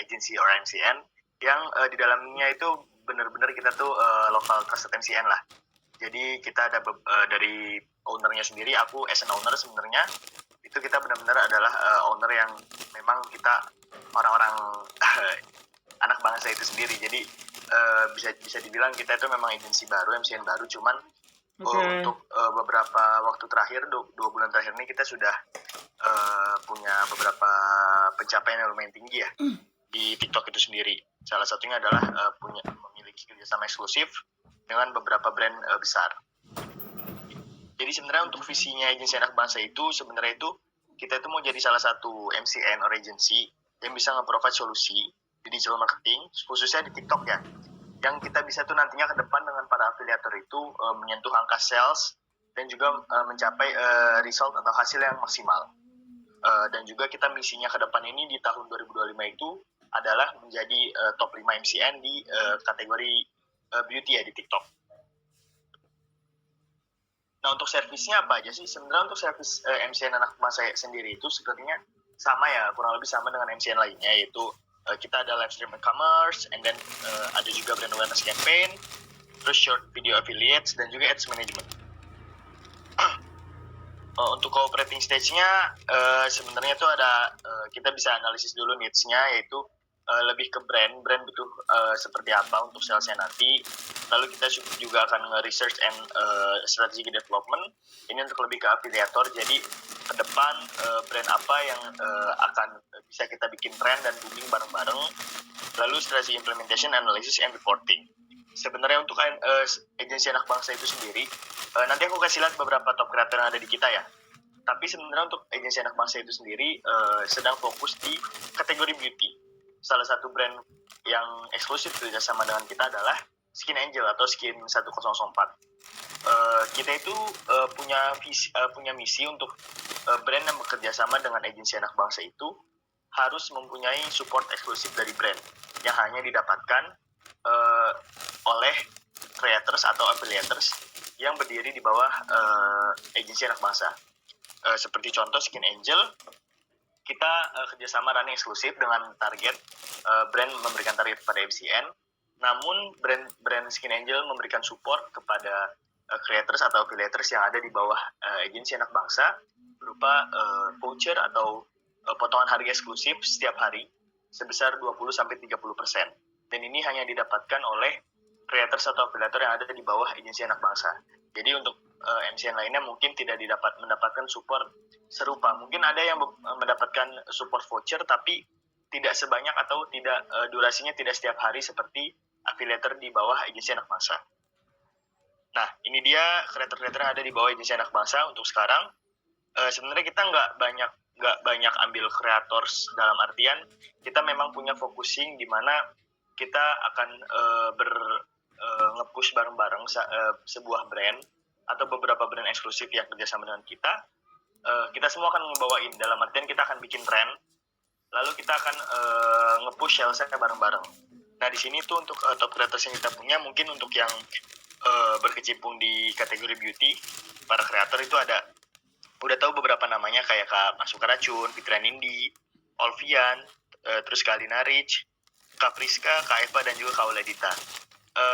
agency or MCN yang di dalamnya itu benar-benar kita tuh local trusted MCN lah. Jadi kita ada dari ownernya sendiri, aku as an owner sebenarnya itu kita benar-benar adalah owner yang memang kita orang-orang anak bangsa itu sendiri. Jadi bisa dibilang kita itu memang agensi baru, MCN baru, cuman untuk beberapa waktu terakhir, 2 bulan terakhir ini kita sudah punya beberapa pencapaian yang lumayan tinggi ya di TikTok itu sendiri. Salah satunya adalah memiliki kerjasama eksklusif dengan beberapa brand besar. Jadi sebenarnya untuk visinya agensi anak bangsa itu sebenarnya itu kita itu mau jadi salah satu MCN or agency yang bisa nge-provide solusi di digital marketing khususnya di TikTok ya. Yang kita bisa tuh nantinya ke depan dengan para afiliator itu menyentuh angka sales dan juga mencapai result atau hasil yang maksimal. Dan juga kita misinya ke depan ini di tahun 2025 itu adalah menjadi top 5 MCN di kategori beauty ya di TikTok. Nah untuk servisnya apa aja sih? Sebenarnya untuk servis MCN anak bangsa sendiri itu sepertinya sama ya, kurang lebih sama dengan MCN lainnya, yaitu kita ada live stream e-commerce, and then ada juga brand awareness campaign, terus short video affiliates, dan juga ads management. Untuk operating stage-nya sebenarnya itu ada kita bisa analisis dulu needs-nya, yaitu lebih ke brand butuh seperti apa untuk salesnya nanti. Lalu kita juga akan nge-research and strategic development. Ini untuk lebih ke afiliator. Jadi ke depan brand apa yang akan bisa kita bikin trend dan booming bareng-bareng. Lalu strategi implementation, analysis, and reporting. Sebenarnya untuk agensi anak bangsa itu sendiri, nanti aku kasih lihat beberapa top creator yang ada di kita ya. Tapi sebenarnya untuk agensi anak bangsa itu sendiri sedang fokus di kategori beauty. Salah satu brand yang eksklusif kerjasama dengan kita adalah Skin Angel atau Skin 1004. Kita itu punya misi untuk brand yang bekerja sama dengan agensi anak bangsa itu harus mempunyai support eksklusif dari brand yang hanya didapatkan oleh creators atau affiliators yang berdiri di bawah agensi anak bangsa. Seperti contoh Skin Angel, kita kerjasama running eksklusif dengan target brand memberikan target pada MCN, namun brand Skin Angel memberikan support kepada creators atau affiliators yang ada di bawah agensi anak bangsa berupa voucher atau potongan harga eksklusif setiap hari sebesar 20-30%. Dan ini hanya didapatkan oleh creators atau affiliator yang ada di bawah agensi anak bangsa. Jadi untuk MCN lainnya mungkin tidak mendapatkan support serupa. Mungkin ada yang mendapatkan support voucher tapi tidak sebanyak atau tidak durasinya tidak setiap hari seperti affiliator di bawah agensi anak bangsa. Nah, ini dia creator-creator yang ada di bawah agensi anak bangsa untuk sekarang. Sebenarnya kita nggak banyak ambil creators dalam artian kita memang punya focusing di mana kita akan nge-push bareng-bareng sebuah brand atau beberapa brand eksklusif yang kerjasama dengan kita. Kita semua akan ngebawain, dalam artian kita akan bikin trend, lalu kita akan nge-push salesnya bareng-bareng. Nah di sini tuh untuk top creators yang kita punya, mungkin untuk yang berkecimpung di kategori beauty, para creator itu udah tahu beberapa namanya kayak Kak Masuka Racun, Fitran Indi, Olvian, terus Kak Alina Rich, Kak Priska, Kak Eva, dan juga Kak Uledita.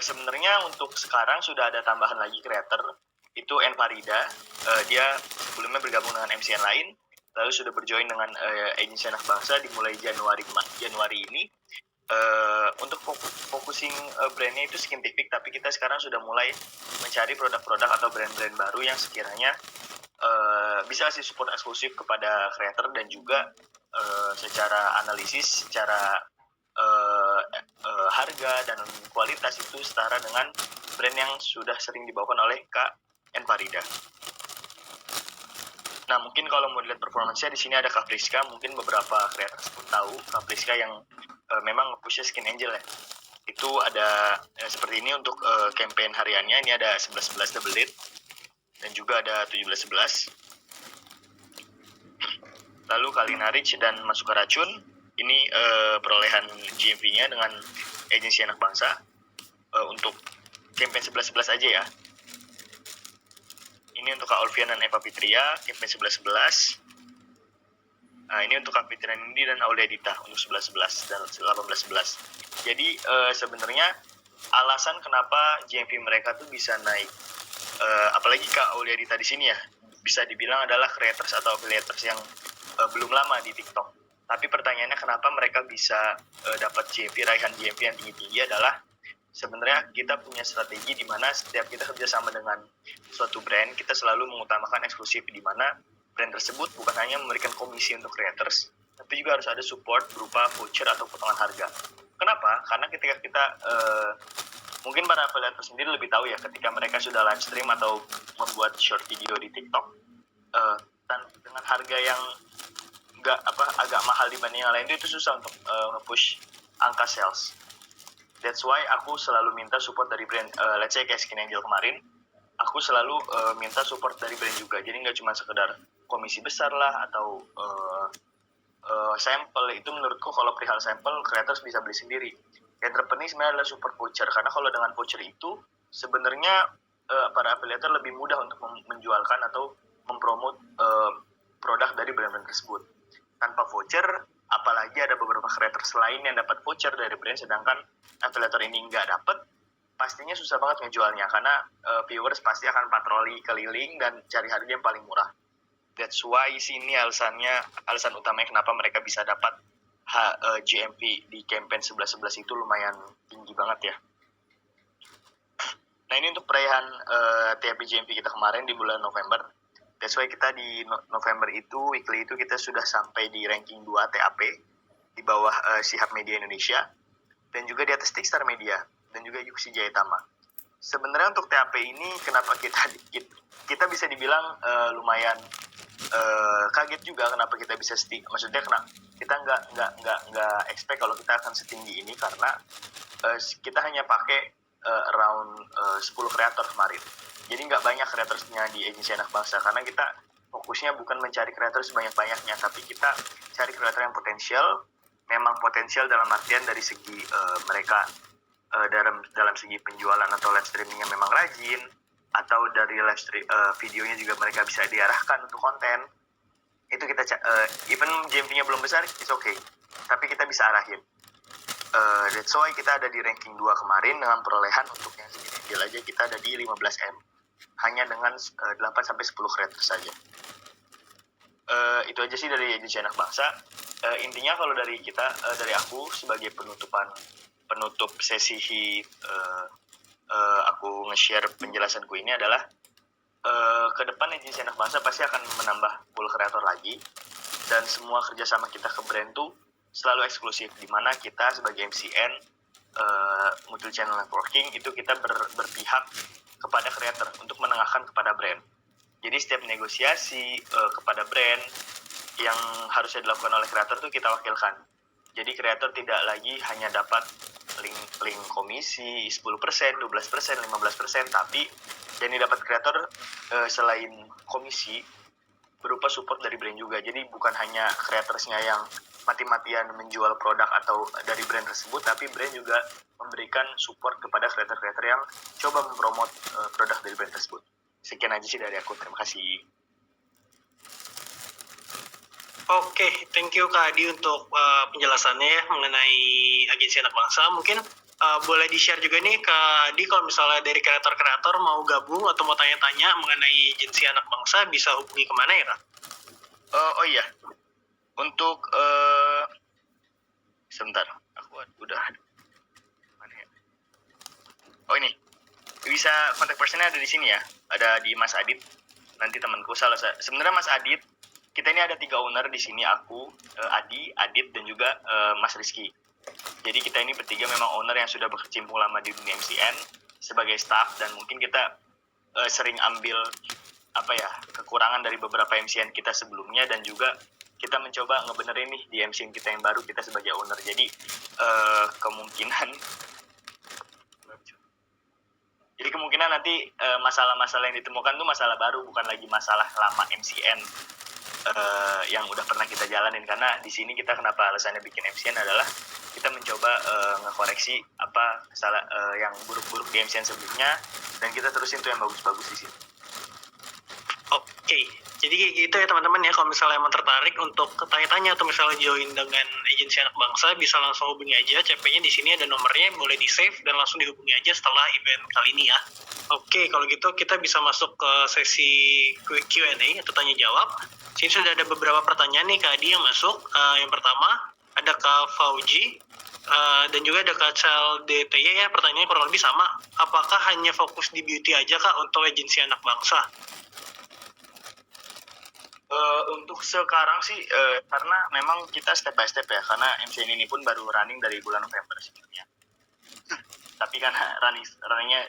Sebenarnya untuk sekarang sudah ada tambahan lagi creator, itu Enfarida. Dia sebelumnya bergabung dengan MCN lain, lalu sudah berjoin dengan agensi anak bangsa dimulai Januari ini. Untuk focusing brandnya itu skintific, tapi kita sekarang sudah mulai mencari produk-produk atau brand-brand baru yang sekiranya bisa kasih support eksklusif kepada creator dan juga secara analisis, secara harga dan kualitas itu setara dengan brand yang sudah sering dibawakan oleh Kak Enfarida. Nah mungkin kalau mau dilihat performance-nya di sini ada Kak Priska, mungkin beberapa creator pun tahu Kak Priska yang memang nge-push Skin Angel ya. Itu ada seperti ini untuk campaign hariannya, ini ada 11-11 double lead dan juga ada 17-11. Lalu Kalina Rich dan Masuka Racun, ini perolehan GMV-nya dengan agensi anak bangsa untuk campaign 11-11 aja ya. Ini untuk Kak Olvian dan Eva Fitria, campaign 11-11. Ini untuk Kapitra Nindi dan Aulia Dita untuk 11-11 dan 18-11. Jadi sebenarnya alasan kenapa GMV mereka tuh bisa naik, apalagi Kak Aulia Dita di sini ya, bisa dibilang adalah creators atau affiliators yang belum lama di TikTok. Tapi pertanyaannya kenapa mereka bisa dapat raihan GMV yang tinggi-tinggi adalah sebenarnya kita punya strategi di mana setiap kita kerjasama dengan suatu brand, kita selalu mengutamakan eksklusif, di mana brand tersebut bukan hanya memberikan komisi untuk creators, tapi juga harus ada support berupa voucher atau potongan harga. Kenapa? Karena ketika kita mungkin para affiliator sendiri lebih tahu ya, ketika mereka sudah live stream atau membuat short video di TikTok dan dengan harga yang agak mahal dibanding yang lain, itu susah untuk nge-push angka sales. That's why aku selalu minta support dari brand. Let's say kayak Skin Angel kemarin, aku selalu minta support dari brand juga. Jadi nggak cuma sekedar komisi besar lah atau sampel. Itu menurutku kalau perihal sampel, creators bisa beli sendiri. Yang terpenting sebenarnya adalah support voucher, karena kalau dengan voucher itu sebenarnya para affiliator lebih mudah untuk menjualkan atau mempromot produk dari brand-brand tersebut. Tanpa voucher, apalagi ada beberapa creators lain yang dapat voucher dari brand, sedangkan affiliator ini nggak dapat, pastinya susah banget ngejualnya, karena viewers pasti akan patroli keliling dan cari harga yang paling murah. That's why sini alasan utamanya kenapa mereka bisa dapat GMV di campaign 11-11 itu lumayan tinggi banget ya. Nah, ini untuk perayaan TAP GMV kita kemarin di bulan November. That's why kita di November itu, weekly itu kita sudah sampai di ranking 2 TAP, di bawah Shihab Media Indonesia, dan juga di atas Tickstar Media, dan juga Yuksi Jayatama. Sebenarnya untuk TAP ini kenapa kita bisa dibilang lumayan kaget juga kenapa kita bisa maksudnya kenapa kita nggak expect kalau kita akan setinggi ini, karena kita hanya pakai around 10 kreator kemarin. Jadi nggak banyak kreatorsnya di agensi anak bangsa, karena kita fokusnya bukan mencari kreator sebanyak-banyaknya, tapi kita cari kreator yang potensial. Memang potensial dalam artian dari segi mereka dalam segi penjualan atau live streamingnya memang rajin, atau dari live stream videonya juga mereka bisa diarahkan untuk konten. Itu kita even GMV-nya belum besar, it's okay, tapi kita bisa arahin. That's why kita ada di ranking 2 kemarin dengan perolehan untuk yang segini deal aja kita ada di 15M, hanya dengan 8-10 kreator saja. Itu aja sih dari agensi anak bangsa. Intinya kalau dari kita, dari aku sebagai penutup sesi aku nge-share penjelasanku ini adalah ke depan agensi anak bangsa pasti akan menambah pool kreator lagi, dan semua kerjasama kita ke brand tuh selalu eksklusif, di mana kita sebagai MCN multi channel networking itu kita berpihak kepada kreator untuk menengahkan kepada brand. Jadi setiap negosiasi kepada brand yang harusnya dilakukan oleh kreator tuh kita wakilkan. Jadi kreator tidak lagi hanya dapat link komisi 10%, 12%, 15%, tapi yang didapat kreator selain komisi berupa support dari brand juga. Jadi bukan hanya kreatorsnya yang mati-matian menjual produk atau dari brand tersebut, tapi brand juga memberikan support kepada kreator-kreator yang coba mempromot produk dari brand tersebut. Sekian aja sih dari aku, terima kasih. Oke, thank you Kak Adi untuk penjelasannya ya mengenai agensi anak bangsa. Mungkin boleh di-share juga nih Kak Adi, kalau misalnya dari kreator-kreator mau gabung atau mau tanya-tanya mengenai agensi anak bangsa, bisa hubungi kemana ya Kak? Oh iya, untuk sebentar, aku udah mana ya? Oh ini, bisa kontak personnya ada di sini ya, ada di Mas Adit. Nanti temanku sebenarnya Mas Adit. Kita ini ada 3 owner di sini, aku, Adi, Adit, dan juga Mas Rizky. Jadi kita ini bertiga memang owner yang sudah berkecimpung lama di dunia MCN sebagai staff, dan mungkin kita sering ambil kekurangan dari beberapa MCN kita sebelumnya, dan juga kita mencoba ngebenerin nih di MCN kita yang baru, kita sebagai owner. Jadi kemungkinan nanti masalah-masalah yang ditemukan tuh masalah baru, bukan lagi masalah lama MCN yang udah pernah kita jalanin. Karena di sini kita kenapa alasannya bikin MCN adalah kita mencoba ngekoreksi apa salah yang buruk-buruk di MCN sebelumnya, dan kita terusin tuh yang bagus-bagus di sini. Oke, jadi kayak gitu ya teman-teman ya, kalau misalnya emang tertarik untuk tanya-tanya atau misalnya join dengan agensi anak bangsa, bisa langsung hubungi aja. CP-nya di sini ada nomornya, boleh di-save dan langsung dihubungi aja setelah event kali ini ya. Oke, kalau gitu kita bisa masuk ke sesi Q&A atau tanya jawab. Sini sudah ada beberapa pertanyaan nih Kak Adi yang masuk. Yang pertama ada Kak Fauji, dan juga ada Kak Cel DTY ya, pertanyaannya kurang lebih sama. Apakah hanya fokus di beauty aja Kak untuk agensi anak bangsa? Untuk sekarang sih karena memang kita step by step ya, karena MCN ini pun baru running dari bulan November sebenarnya. Tapi karena runningnya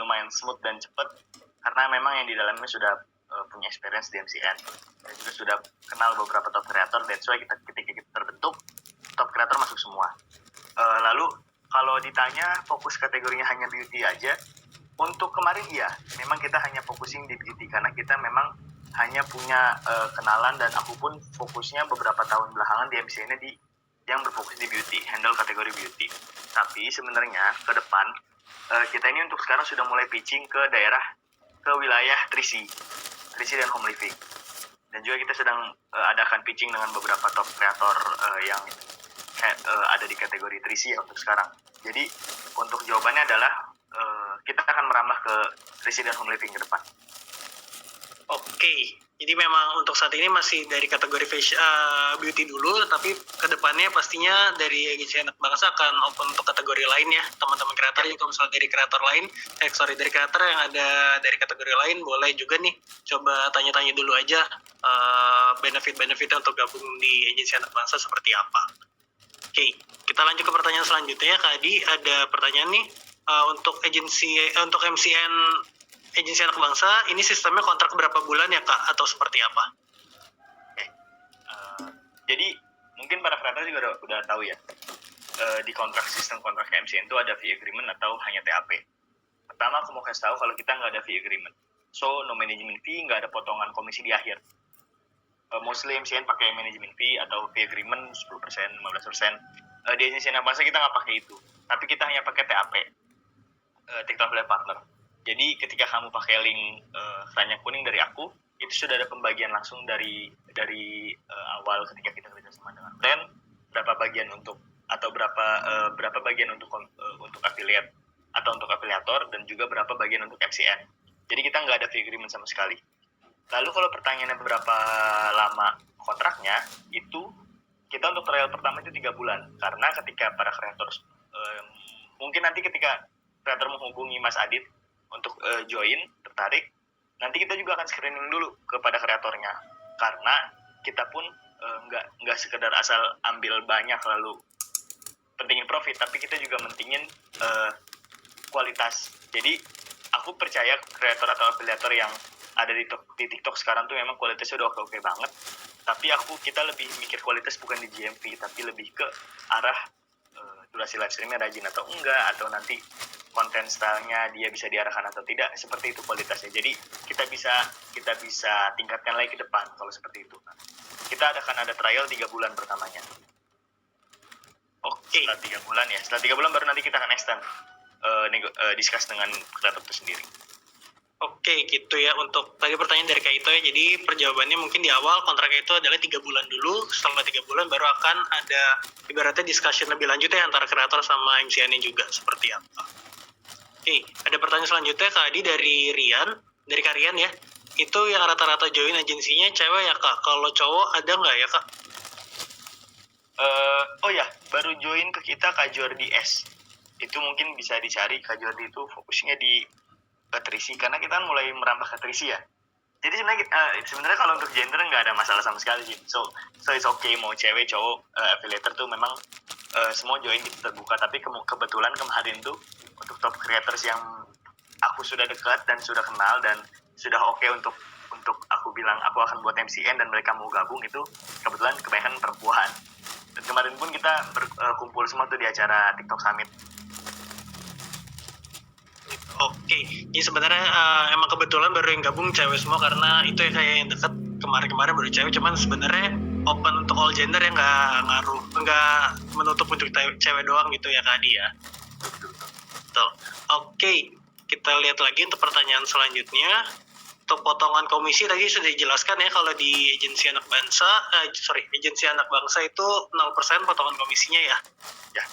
lumayan smooth dan cepat, karena memang yang di dalamnya sudah punya experience di MCN dan juga sudah kenal beberapa top creator. That's why ketika kita terbentuk, top creator masuk semua. Lalu kalau ditanya fokus kategorinya hanya beauty aja, untuk kemarin iya, memang kita hanya fokusin di beauty karena kita memang hanya punya kenalan, dan aku pun fokusnya beberapa tahun belakangan di MCN-nya di yang berfokus di beauty, handle kategori beauty. Tapi sebenarnya ke depan kita ini untuk sekarang sudah mulai pitching ke wilayah 3C dan home living. Dan juga kita sedang adakan pitching dengan beberapa top kreator yang ada di kategori 3C ya untuk sekarang. Jadi untuk jawabannya adalah kita akan merambah ke 3C dan home living ke depan. Oke, jadi memang untuk saat ini masih dari kategori beauty dulu, tapi kedepannya pastinya dari agensi anak bangsa akan open untuk kategori lain ya, teman-teman kreator. Jadi kalau misalnya dari kreator lain, dari kreator yang ada dari kategori lain, boleh juga nih coba tanya-tanya dulu aja benefit-benefitnya untuk gabung di agensi anak bangsa seperti apa. Oke, kita lanjut ke pertanyaan selanjutnya ya, Kak Adi. Ada pertanyaan nih, untuk untuk MCN agensi anak bangsa, ini sistemnya kontrak berapa bulan ya Kak, atau seperti apa? Jadi mungkin para kreator juga udah tahu ya, di sistem kontrak MCN itu ada fee agreement atau hanya TAP. Pertama aku mau kasih tahu kalau kita nggak ada fee agreement, so no management fee, nggak ada potongan komisi di akhir. Mostly MCN pakai management fee atau fee agreement 10%, 15%. Di agensi anak bangsa kita nggak pakai itu, tapi kita hanya pakai TAP, TikTok Affiliate Partner. Jadi ketika kamu pakai link Ranya Kuning dari aku, itu sudah ada pembagian langsung dari awal ketika kita kerja sama dengan brand, berapa bagian untuk berapa bagian untuk affiliate atau untuk afiliator, dan juga berapa bagian untuk MCN. Jadi kita nggak ada fee agreement sama sekali. Lalu kalau pertanyaannya berapa lama kontraknya, itu kita untuk trial pertama itu 3 bulan, karena ketika para kreator mungkin nanti ketika kreator menghubungi Mas Adit untuk join, tertarik, nanti kita juga akan screening dulu kepada kreatornya, karena kita pun nggak sekedar asal ambil banyak lalu pentingin profit, tapi kita juga mentingin kualitas. Jadi aku percaya kreator atau afiliator yang ada di TikTok sekarang tuh memang kualitasnya udah oke banget, tapi kita lebih mikir kualitas bukan di GMV, tapi lebih ke arah durasi live streamnya rajin atau enggak, atau nanti konten stylenya dia bisa diarahkan atau tidak, seperti itu kualitasnya. Jadi kita bisa tingkatkan lagi ke depan kalau seperti itu. Kita akan ada trial 3 bulan pertamanya. Oke. Setelah 3 bulan baru nanti kita akan extend discuss dengan kreator itu sendiri. Oke, gitu ya untuk tadi pertanyaan dari Kak Ito ya. Jadi perjawabannya mungkin di awal kontraknya itu adalah 3 bulan dulu. Setelah 3 bulan baru akan ada ibaratnya discussion lebih lanjut ya antara kreator sama MCN-nya juga seperti apa. Oke, ada pertanyaan selanjutnya Kak Adi dari Kak Rian ya. Itu yang rata-rata join agensinya cewek ya Kak. Kalau cowok ada nggak ya Kak? Oh ya, baru join ke kita Kak Jordi S. Itu mungkin bisa dicari, Kak Jordi itu fokusnya di Trisi, karena kita mulai merambah ke Trisi ya. Jadi sebenarnya kalau untuk gender nggak ada masalah sama sekali sih. So it's okay mau cewek cowok, affiliator tuh memang semua join kita terbuka. Tapi kebetulan kemarin tuh untuk top creators yang aku sudah dekat dan sudah kenal dan sudah oke untuk aku bilang aku akan buat MCN dan mereka mau gabung, itu kebetulan kebanyakan perempuan. Dan kemarin pun kita berkumpul semua tuh di acara TikTok Summit. Oke, jadi sebenarnya emang kebetulan baru yang gabung cewek semua, karena itu ya kayak yang deket kemarin baru cewek. Cuman sebenarnya open untuk all gender ya, nggak menutup untuk cewek doang gitu ya Kak Adi ya. Betul. Oke, kita lihat lagi untuk pertanyaan selanjutnya. untuk potongan komisi tadi sudah dijelaskan ya kalau di agensi anak bangsa, agensi anak bangsa itu 0% potongan komisinya ya. Ya,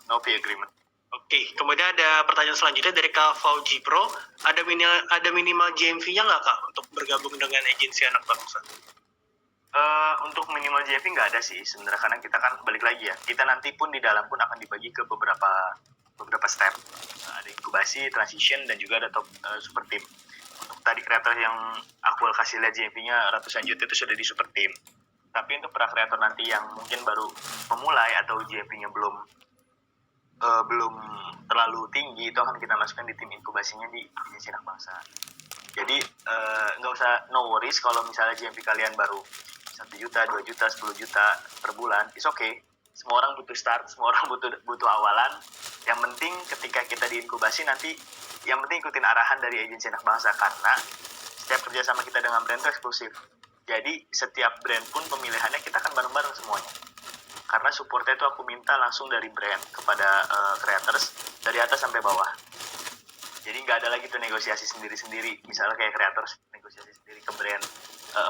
no fee agreement. Oke, kemudian ada pertanyaan selanjutnya dari Kak Fauji Pro. Ada minimal GMV-nya nggak Kak untuk bergabung dengan agensi anak bangsa? Untuk minimal GMV nggak ada sih sebenarnya, karena kita kan balik lagi ya. Kita nanti pun di dalam pun akan dibagi ke beberapa step. Ada inkubasi, transition, dan juga ada top super team. Untuk tadi kreator yang aku kasih lihat GMV-nya ratusan juta itu sudah di super team. Tapi untuk para kreator nanti yang mungkin baru memulai atau GMV-nya belum terlalu tinggi, itu akan kita masukkan di tim inkubasinya di agensi anak bangsa. Jadi nggak usah no worries kalau misalnya GMV kalian baru 1 juta, 2 juta, 10 juta per bulan, it's okay. Semua orang butuh start, semua orang butuh awalan. Yang penting ketika kita diinkubasi nanti, yang penting ikutin arahan dari agensi anak bangsa, karena setiap kerjasama kita dengan brand itu eksklusif. Jadi setiap brand pun pemilihannya kita akan bareng-bareng semuanya. Karena supportnya itu aku minta langsung dari brand kepada creators, dari atas sampai bawah. Jadi nggak ada lagi tuh negosiasi sendiri-sendiri. Misalnya kayak creators negosiasi sendiri ke brand,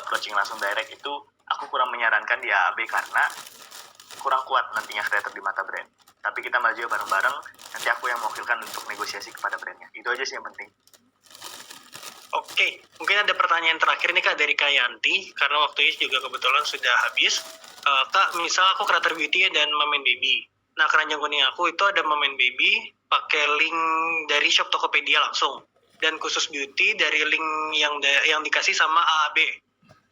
approaching langsung direct, itu aku kurang menyarankan di AAB karena kurang kuat nantinya creator di mata brand. Tapi kita maju bareng-bareng, nanti aku yang mewakilkan untuk negosiasi kepada brandnya. Itu aja sih yang penting. Oke, mungkin ada pertanyaan terakhir nih Kak dari Kak Yanti, karena waktunya juga kebetulan sudah habis. Kak, misal aku creator beauty dan Mamen Baby. Nah, keranjang kuning aku itu ada Mamen Baby pakai link dari shop Tokopedia langsung, dan khusus beauty dari link yang dikasih sama AAB.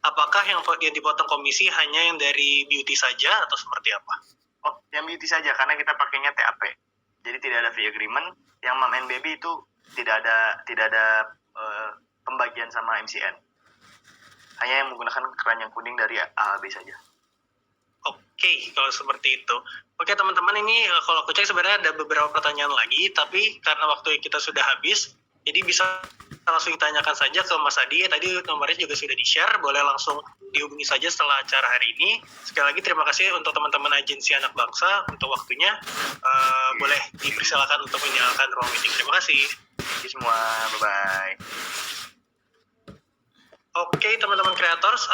Apakah yang dipotong komisi hanya yang dari beauty saja atau seperti apa? Oh, yang beauty saja karena kita pakainya TAP. Jadi tidak ada fee agreement. Yang Mom and Baby itu tidak ada pembagian sama MCN. Hanya yang menggunakan keranjang kuning dari AAB saja. Oke, kalau seperti itu. Oke teman-teman, ini kalau aku cek sebenarnya ada beberapa pertanyaan lagi, tapi karena waktu kita sudah habis, jadi bisa langsung ditanyakan saja ke Mas Adi. Tadi nomornya juga sudah di-share, boleh langsung dihubungi saja setelah acara hari ini. Sekali lagi terima kasih untuk teman-teman agensi anak bangsa untuk waktunya. Boleh dipersilakan untuk menyalakan ruang meeting. Terima kasih. Terima kasih semua, bye-bye. Oke teman-teman creators,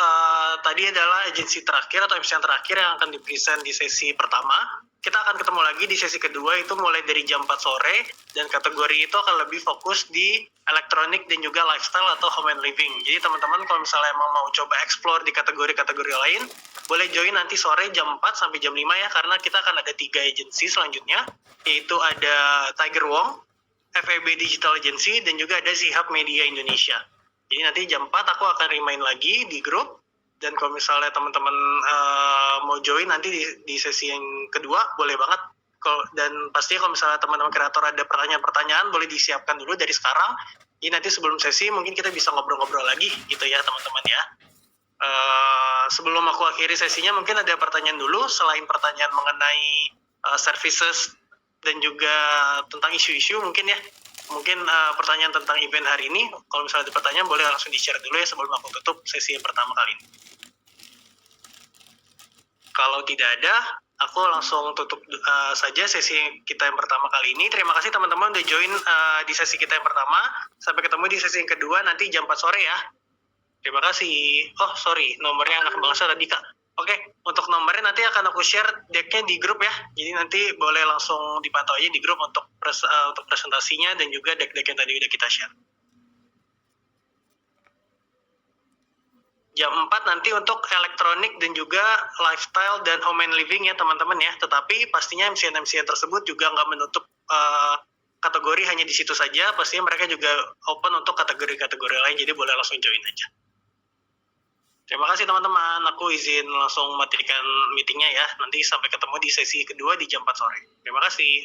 tadi adalah agensi terakhir atau episode terakhir yang akan dipresent di sesi pertama. Kita akan ketemu lagi di sesi kedua, itu mulai dari jam 4 sore, dan kategori itu akan lebih fokus di elektronik dan juga lifestyle atau home and living. Jadi teman-teman kalau misalnya emang mau coba explore di kategori-kategori lain, boleh join nanti sore jam 4 sampai jam 5 ya, karena kita akan ada 3 agensi selanjutnya, yaitu ada Tiger Wong, FEB Digital Agency, dan juga ada Zihab Media Indonesia. Jadi nanti jam 4 aku akan remind lagi di grup, dan kalau misalnya teman-teman mau join nanti di sesi yang kedua, boleh banget. Dan pastinya kalau misalnya teman-teman kreator ada pertanyaan-pertanyaan, boleh disiapkan dulu dari sekarang. Jadi nanti sebelum sesi mungkin kita bisa ngobrol-ngobrol lagi gitu ya teman-teman ya. Sebelum aku akhiri sesinya, mungkin ada pertanyaan dulu, selain pertanyaan mengenai services dan juga tentang isu-isu mungkin ya. Mungkin pertanyaan tentang event hari ini, kalau misalnya ada pertanyaan boleh langsung di-share dulu ya sebelum aku tutup sesi yang pertama kali ini. Kalau tidak ada, aku langsung tutup saja sesi kita yang pertama kali ini. Terima kasih teman-teman udah join di sesi kita yang pertama. Sampai ketemu di sesi yang kedua nanti jam 4 sore ya. Terima kasih. Oh sorry, nomornya anak bangsa tadi Kak. Oke, untuk nomornya nanti akan aku share decknya di grup ya. Jadi nanti boleh langsung dipantau aja di grup untuk presentasinya dan juga deck yang tadi udah kita share. Jam 4 nanti untuk elektronik dan juga lifestyle dan home and living ya teman-teman ya. Tetapi pastinya MCN tersebut juga nggak menutup kategori hanya di situ saja. Pastinya mereka juga open untuk kategori-kategori lain, jadi boleh langsung join aja. Terima kasih teman-teman, aku izin langsung matikan meetingnya ya. Nanti sampai ketemu di sesi kedua di jam 4 sore. Terima kasih.